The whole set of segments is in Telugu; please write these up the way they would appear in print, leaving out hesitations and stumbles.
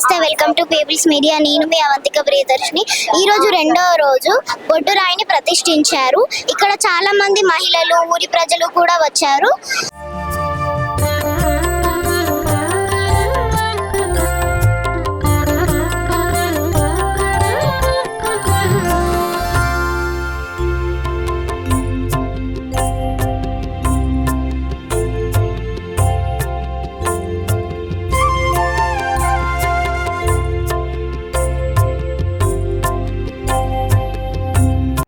నమస్తే, వెల్కమ్ టు పీపుల్స్ మీడియా. నేను మీ అవంతిక ప్రియదర్శిని. ఈ రోజు రెండవ రోజు బొడ్డురాయిని ప్రతిష్ఠించారు. ఇక్కడ చాలా మంది మహిళలు, ఊరి ప్రజలు కూడా వచ్చారు.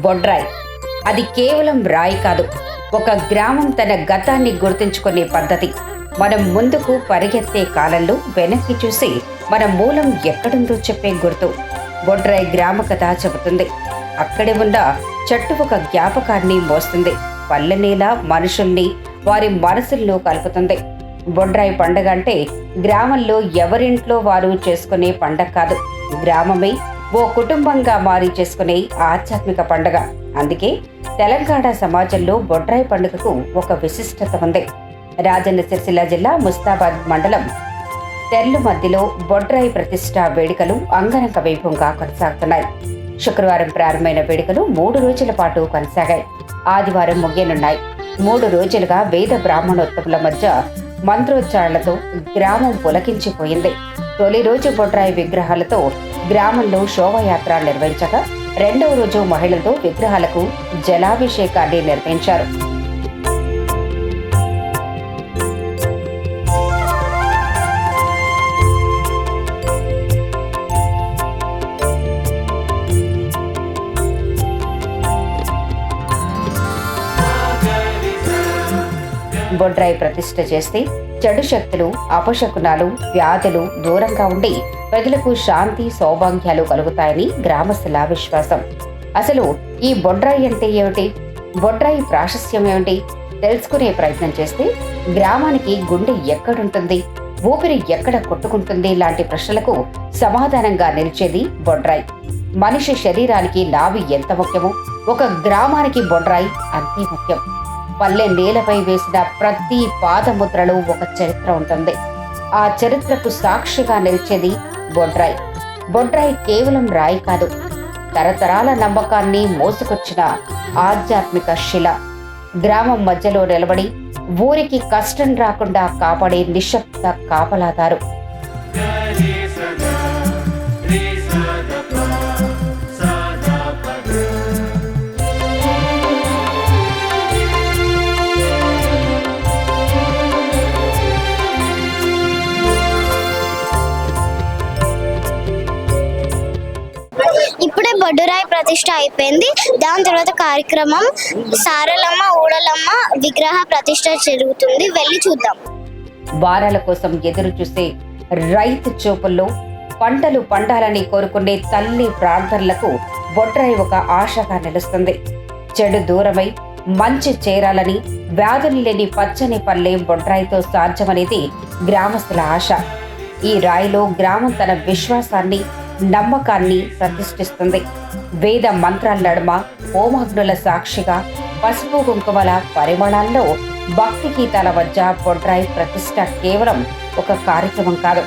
బొడ్రాయి అది కేవలం రాయి కాదు, ఒక గ్రామం తన గతాన్ని గుర్తుంచుకునే పద్ధతి. మనం ముందుకు పరిగెత్తే కాలంలో వెనక్కి చూసి మన మూలం ఎక్కడుందో చెప్పే గుర్తు. బొడ్రాయి గ్రామ కథ చెబుతుంది. అక్కడే ఉన్న చెట్టు ఒక జ్ఞాపకాన్ని మోస్తుంది. పల్లెనేల మనుషుల్ని వారి మనసుల్లో కలుపుతుంది. బొడ్రాయి పండగ అంటే గ్రామంలో ఎవరింట్లో వారు చేసుకునే పండగ కాదు, గ్రామమే ఓ కుటుంబంగా మారి చేసుకునే ఆధ్యాత్మిక పండుగ. అందుకే తెలంగాణ సమాజంలో బొడ్రాయి పండుగకు ఒక విశిష్టత ఉంది. రాజన్న సిరిసిల్ల జిల్లా ముస్తాబాద్ మండలం తెర్లు మధ్యలో బొడ్రాయి ప్రతిష్ఠా వేడుకలు అంగరంగ వైభవంగా కొనసాగుతున్నాయి. శుక్రవారం ప్రారంభమైన వేడుకలు 3 రోజుల పాటు కొనసాగాయి. ఆదివారం ముగియనున్నాయి. 3 రోజులుగా వేద బ్రాహ్మణోత్తముల మధ్య మంత్రోచ్చారణలతో గ్రామం పులకించిపోయింది. తొలి రోజు బొడ్రాయి విగ్రహాలతో గ్రామంలో శోభయాత్ర నిర్వహించగా, రెండవ రోజు మహిళలతో విగ్రహాలకు జలాభిషేకాన్ని నిర్వహించారు. బొడ్రాయి ప్రతిష్ఠ చేస్తే చెడు శక్తులు, అపశకునాలు, వ్యాధులు దూరంగా ఉండి ప్రజలకు శాంతి, సౌభాగ్యాలు కలుగుతాయని గ్రామస్తుల విశ్వాసం. అసలు ఈ బొడ్రాయి అంటే ఏమిటి, బొడ్రాయి ప్రాశస్త్యం ఏమిటి తెలుసుకునే ప్రయత్నం చేస్తే గ్రామానికి గుండె ఎక్కడుంటుంది, ఊపిరి ఎక్కడ కొట్టుకుంటుంది లాంటి ప్రశ్నలకు సమాధానంగా నిలిచేది బొడ్రాయి. మనిషి శరీరానికి నాభి ఎంత ముఖ్యమో ఒక గ్రామానికి బొడ్రాయి అంతే ముఖ్యం. పల్లె నేలపై వేసిన ప్రతి పాదముద్రలో ఒక చరిత్ర ఉంటుంది. ఆ చరిత్రకు సాక్షిగా నిలిచేది బొడ్రాయి. బొడ్రాయి కేవలం రాయి కాదు, తరతరాల నమ్మకాన్ని మోసుకొచ్చిన ఆధ్యాత్మిక శిల. గ్రామం మధ్యలో నిలబడి ఊరికి కష్టం రాకుండా కాపాడే నిశ్శబ్ద కాపలాదారు. ఇప్పుడే బొడ్డురాయి ప్రతిష్ఠ అయిపోయింది. దాని తర్వాత కార్యక్రమం సారలమ్మ, ఊడలమ్మ విగ్రహ ప్రతిష్ఠ జరుగుతుంది. వెళ్ళి చూద్దాం. వారాల కోసం ఎదురు చూసే రైతు చూపుల్లో పంటలు పండాలని కోరుకునే తల్లి ప్రార్థనలకు బొడ్రాయి ఒక ఆశగా నిలుస్తుంది. చెడు దూరమై మంచి చేరాలని, వ్యాధులు లేని పచ్చని పల్లె బొడ్రాయితో సాధ్యమనేది గ్రామస్తుల ఆశ. ఈ రాయిలో గ్రామం తన విశ్వాసాన్ని, నమ్మకాన్ని ప్రతిష్ఠిస్తుంది. వేద మంత్రాల నడుమ, హోమాగ్నుల సాక్షిగా, పసుపు కుంకుమల పరిమళాల్లో భక్తి గీతాల మధ్య బొడ్రాయి ప్రతిష్ఠ కేవలం ఒక కార్యక్రమం కాదు,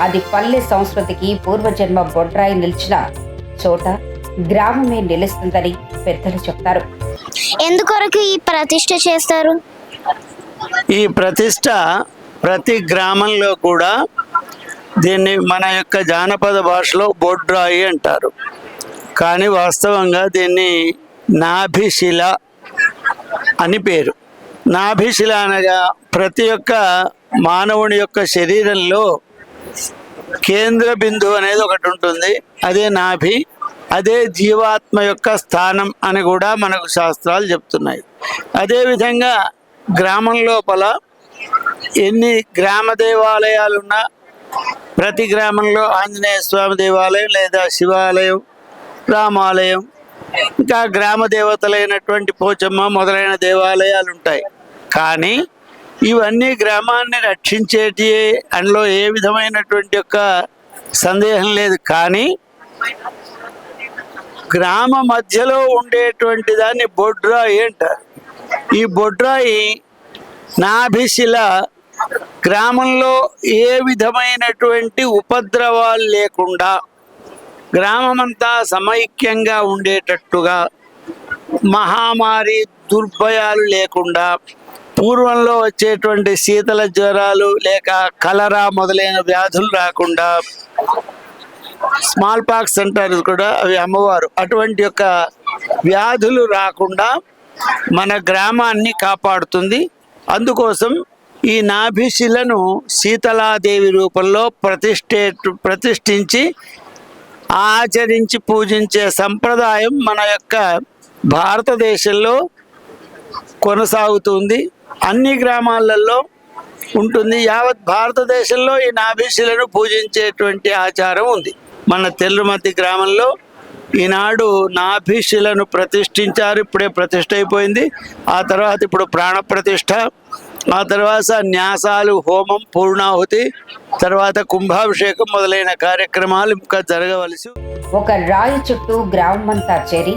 అది పల్లె సంస్కృతికి పూర్వజన్మ. బొడ్రాయి నిలిచిన చోట గ్రామమే నిలుస్తుందని పెద్దలు చెప్తారు. ఎందుకొరకు ఈ ప్రతిష్ఠ చేస్తారు? ఈ ప్రతిష్ఠ ప్రతి గ్రామంలో కూడా దీన్ని మన యొక్క జానపద భాషలో బొడ్రాయి అంటారు. కానీ వాస్తవంగా దీన్ని నాభిశిల అని పేరు. నాభిశిల అనగా ప్రతి ఒక్క మానవుని యొక్క శరీరంలో కేంద్ర బిందువు అనేది ఒకటి ఉంటుంది, అదే నాభి. అదే జీవాత్మ యొక్క స్థానం అని కూడా మనకు శాస్త్రాలు చెప్తున్నాయి. అదేవిధంగా గ్రామం లోపల ఎన్ని గ్రామ దేవాలయాలున్నా ప్రతి గ్రామంలో ఆంజనేయ స్వామి దేవాలయం లేదా శివాలయం, రామాలయం, ఇంకా గ్రామ దేవతలైనటువంటి పోచమ్మ మొదలైన దేవాలయాలు ఉంటాయి. కానీ ఇవన్నీ గ్రామాన్ని రక్షించేటి అందులో ఏ విధమైనటువంటి యొక్క సందేహం లేదు. కానీ గ్రామ మధ్యలో ఉండేటువంటి దాన్ని బొడ్రాయి అంటారు. ఈ బొడ్రాయి నాభిశిల గ్రామంలో ఏ విధమైనటువంటి ఉపద్రవాలు లేకుండా గ్రామమంతా సమైక్యంగా ఉండేటట్టుగా, మహామారి దుర్భయాలు లేకుండా, పూర్వంలో వచ్చేటువంటి శీతల జ్వరాలు లేక కలరా మొదలైన వ్యాధులు రాకుండా, స్మాల్ పాక్స్ అంటారు కూడా, అవి అమ్మవారు, అటువంటి యొక్క వ్యాధులు రాకుండా మన గ్రామాన్ని కాపాడుతుంది. అందుకోసం ఈ నాభిశిలను శీతలాదేవి రూపంలో ప్రతిష్ఠించి ఆచరించి పూజించే సంప్రదాయం మన యొక్క భారతదేశంలో కొనసాగుతుంది. అన్ని గ్రామాలలో ఉంటుంది. యావత్ భారతదేశంలో ఈ నాభిశిలను పూజించేటువంటి ఆచారం ఉంది. మన తెల్లుమతి గ్రామంలో ఈనాడు నాభిశిలను ప్రతిష్ఠించారు. ఇప్పుడే ప్రతిష్ఠ అయిపోయింది. ఆ తర్వాత ఇప్పుడు ప్రాణ ప్రతిష్ఠ, ఆ తర్వాత న్యాసాలు, హోమం, పూర్ణాహుతి, తర్వాత కుంభాభిషేకం మొదలైన కార్యక్రమాలు ఇంకా జరగవలసి. ఒక రాయి చుట్టూ గ్రామమంతా చేరి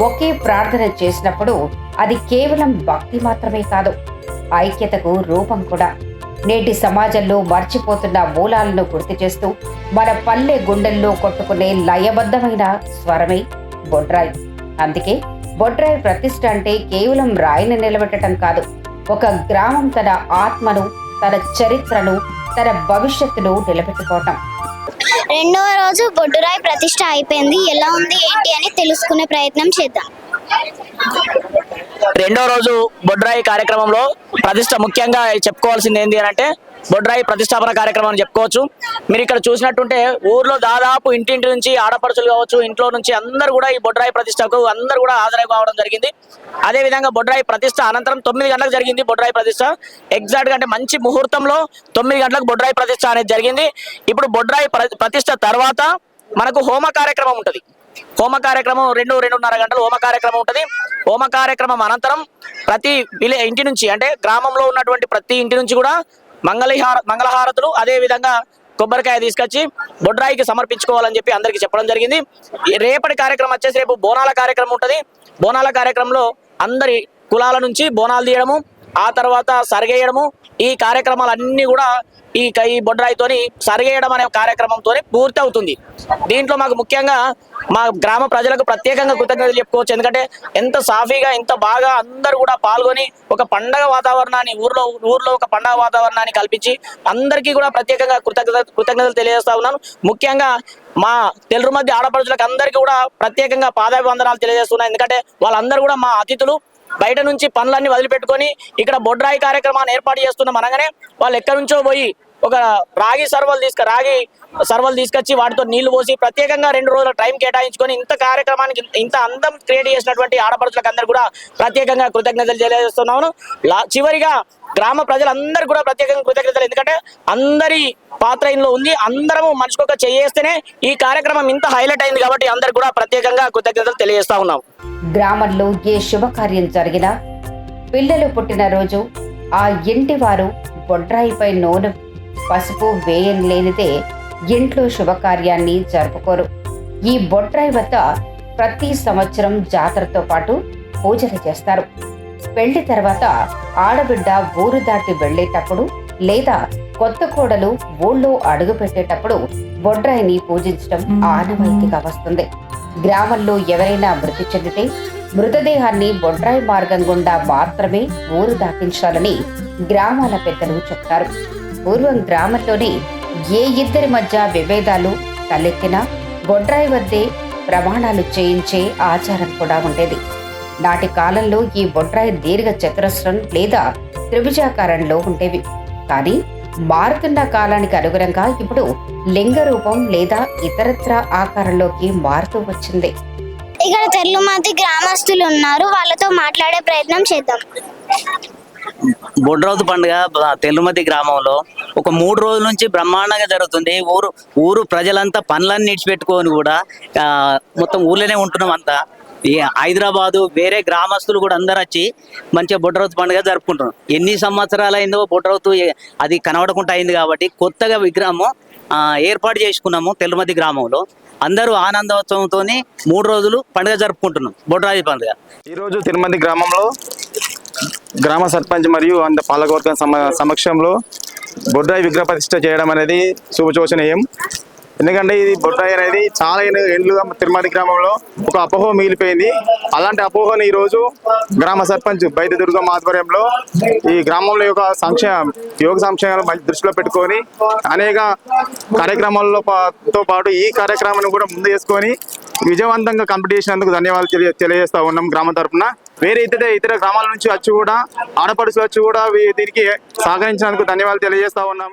ఒకే ప్రార్థన చేసినప్పుడు అది కేవలం భక్తి మాత్రమే కాదు, ఐక్యతకు రూపం కూడా. నేటి సమాజంలో మర్చిపోతున్న మూలాలను గుర్తు చేస్తూ మన పల్లె గుండెల్లో కొట్టుకునే లయబద్ధమైన స్వరమే బొడ్రాయి. అందుకే బొడ్రాయి ప్రతిష్ఠ అంటే కేవలం రాయిని నిలబెట్టడం కాదు, ఒక గ్రామం తన ఆత్మను, తన చరిత్రను, తన భవిష్యత్తును నిలబెట్టుకోవటం. రెండవ రోజు బొడ్డురాయి ప్రతిష్ట అయిపోయింది. ఎలా ఉంది ఏంటి అని తెలుసుకునే ప్రయత్నం చేద్దాం. రెండో రోజు బొడ్రాయి కార్యక్రమంలో ప్రతిష్ట ముఖ్యంగా చెప్పుకోవాల్సింది ఏంటి అని అంటే బొడ్రాయి ప్రతిష్టాపన కార్యక్రమం అని చెప్పుకోవచ్చు. మీరు ఇక్కడ చూసినట్టుంటే ఊర్లో దాదాపు ఇంటింటి నుంచి ఆడపడుచులు కావచ్చు, ఇంట్లో నుంచి అందరూ కూడా ఈ బొడ్రాయి ప్రతిష్టకు అందరూ కూడా హాజరు కావడం జరిగింది. అదే విధంగా బొడ్రాయి ప్రతిష్ట అనంతరం 9 గంటలకు జరిగింది బొడ్రాయి ప్రతిష్ట. ఎగ్జాక్ట్ గా అంటే మంచి ముహూర్తంలో 9 గంటలకు బొడ్రాయి ప్రతిష్ట అనేది జరిగింది. ఇప్పుడు బొడ్రాయి ప్రతిష్ట తర్వాత మనకు హోమ కార్యక్రమం ఉంటుంది. హోమ కార్యక్రమం 2-2:30 గంటలు హోమ కార్యక్రమం ఉంటుంది. హోమ కార్యక్రమం అనంతరం ప్రతి ఇంటి నుంచి అంటే గ్రామంలో ఉన్నటువంటి ప్రతి ఇంటి నుంచి కూడా మంగళహారతులు, అదే విధంగా కొబ్బరికాయ తీసుకొచ్చి బొడ్రాయికి సమర్పించుకోవాలని చెప్పి అందరికి చెప్పడం జరిగింది. రేపటి కార్యక్రమం వచ్చేసి రేపు బోనాల కార్యక్రమం ఉంటుంది. బోనాల కార్యక్రమంలో అందరి కులాల నుంచి బోనాలు తీయడము, ఆ తర్వాత సరిగేయడము, ఈ కార్యక్రమాలన్నీ కూడా ఈ బొడ్రాయితోని సరిగేయడం అనే కార్యక్రమంతో పూర్తి అవుతుంది. దీంట్లో మాకు ముఖ్యంగా మా గ్రామ ప్రజలకు ప్రత్యేకంగా కృతజ్ఞతలు చెప్పుకోవచ్చు. ఎందుకంటే ఎంత సాఫీగా, ఎంత బాగా అందరూ కూడా పాల్గొని ఒక పండగ వాతావరణాన్ని ఊర్లో ఒక పండగ వాతావరణాన్ని కల్పించి అందరికీ కూడా ప్రత్యేకంగా కృతజ్ఞతలు తెలియజేస్తా ఉన్నాను. ముఖ్యంగా మా తెల్లుమతి ఆడపడుచులకు అందరికీ కూడా ప్రత్యేకంగా పాదాభివందనాలు తెలియజేస్తున్నాను. ఎందుకంటే వాళ్ళందరూ కూడా మా అతిథులు. బయట నుంచి పనులన్నీ వదిలిపెట్టుకొని ఇక్కడ బొడ్రాయి కార్యక్రమాన్ని ఏర్పాటు చేస్తున్నాం అనగానే వాళ్ళు ఎక్కడి నుంచో పోయి ఒక రాగి సర్వలు తీసుకొచ్చి వాటితో నీళ్లు పోసి ప్రత్యేకంగా 2 రోజుల టైం కేటాయించుకొని ఇంత కార్యక్రమానికి ఇంత అందం క్రియేట్ చేసినటువంటి ఆడపడుచులకు అందరూ కూడా ప్రత్యేకంగా కృతజ్ఞతలు తెలియజేస్తున్నాను. చివరిగా గ్రామ ప్రజలందరూ కూడా ప్రత్యేకంగా కృతజ్ఞతలు. ఎందుకంటే అందరి పాత్ర ఇందులో ఉంది. అందరము మనిషికొక చేస్తేనే ఈ కార్యక్రమం ఇంత హైలైట్ అయింది. కాబట్టి అందరు కూడా ప్రత్యేకంగా కృతజ్ఞతలు తెలియజేస్తా ఉన్నాం. గ్రామంలో ఏ శుభకార్యం జరిగినా, పిల్లలు పుట్టిన రోజు ఆ ఇంటి వారు బొడ్రాయిపై నూనె, పసుపు వేయలేనిదే ఇంట్లో శుభకార్యాన్ని జరుపుకోరు. ఈ బొడ్రాయి వద్ద ప్రతి సంవత్సరం జాతరతో పాటు పూజలు చేస్తారు. పెళ్లి తర్వాత ఆడబిడ్డ ఊరు దాటి వెళ్లేటప్పుడు లేదా కొత్త కోడలు ఊళ్ళో అడుగు పెట్టేటప్పుడు బొడ్రాయిని పూజించడం ఆనవాయితీగా వస్తుంది. గ్రామంలో ఎవరైనా మృతి చెందితే మృతదేహాన్ని బొడ్రాయి మార్గం గుండా మాత్రమే ఊరు దాటించాలని గ్రామాల పెద్దలు చెప్తారు. పూర్వం గ్రామంలోని ఏ ఇద్దరి మధ్య విభేదాలు తలెత్తినా బొడ్రాయి వద్దే ప్రమాణాలు చేయించే ఆచారం కూడా ఉండేది. నాటి కాలంలో ఈ బొడ్రాయి దీర్ఘ చతురస్రం లేదా త్రిభుజాకారంలో ఉండేవి. కానీ మారుతున్న కాలానికి అనుగుణంగా ఇప్పుడు లింగ రూపం లేదా ఇతరత్ర ఆకారంలోకి మారుతూ వచ్చింది. ఇక్కడ తెల్లుమతి గ్రామస్తులు ఉన్నారు, వాళ్ళతో మాట్లాడే ప్రయత్నం చేద్దాం. బొడ్రాయి పండుగ తెల్లుమతి గ్రామంలో ఒక 3 రోజుల నుంచి బ్రహ్మాండంగా జరుగుతుంది. ఊరు ప్రజలంతా పనులన్నీ ఇడిచిపెట్టుకొని కూడా మొత్తం ఊర్లోనే ఉంటున్నాం. అంతా ఈ హైదరాబాదు వేరే గ్రామస్తులు కూడా అందరు వచ్చి మంచిగా బొడ్రాయి పండుగ జరుపుకుంటున్నాం. ఎన్ని సంవత్సరాలు అయిందో బొడ్రాయి అది కనబడకుండా అయింది. కాబట్టి కొత్తగా విగ్రహం ఏర్పాటు చేసుకున్నాము తెల్లుమతి గ్రామంలో. అందరూ ఆనందోత్సవంతో 3 రోజులు పండుగ జరుపుకుంటున్నాం బొడ్రాయి పండుగ. ఈరోజు తిరుమతి గ్రామంలో గ్రామ సర్పంచ్ మరియు పాలకవర్గం సమక్షంలో బొడ్రాయి విగ్రహ ప్రతిష్ఠ చేయడం అనేది శుభసూచనీయం. ఎందుకంటే ఇది బొడ్రాయి అనేది చాలా ఏళ్ళుగా తిరుమతి గ్రామంలో ఒక అపోహ మిగిలిపోయింది. అలాంటి అపోహను ఈరోజు గ్రామ సర్పంచ్ బైద్య దుర్గం ఆధ్వర్యంలో ఈ గ్రామంలో యొక్క యోగ సంక్షేమాలు దృష్టిలో పెట్టుకొని అనేక కార్యక్రమాలతో పాటు ఈ కార్యక్రమాన్ని కూడా ముందు చేసుకొని విజయవంతంగా కంప్లీట్ చేసినందుకు ధన్యవాదాలు తెలియజేస్తా ఉన్నాం గ్రామం తరఫున. వేరే ఇతర గ్రామాల నుంచి వచ్చి కూడా ఆడపడుచులు వచ్చి కూడా దీనికి సహకరించినందుకు ధన్యవాదాలు తెలియజేస్తా ఉన్నాము.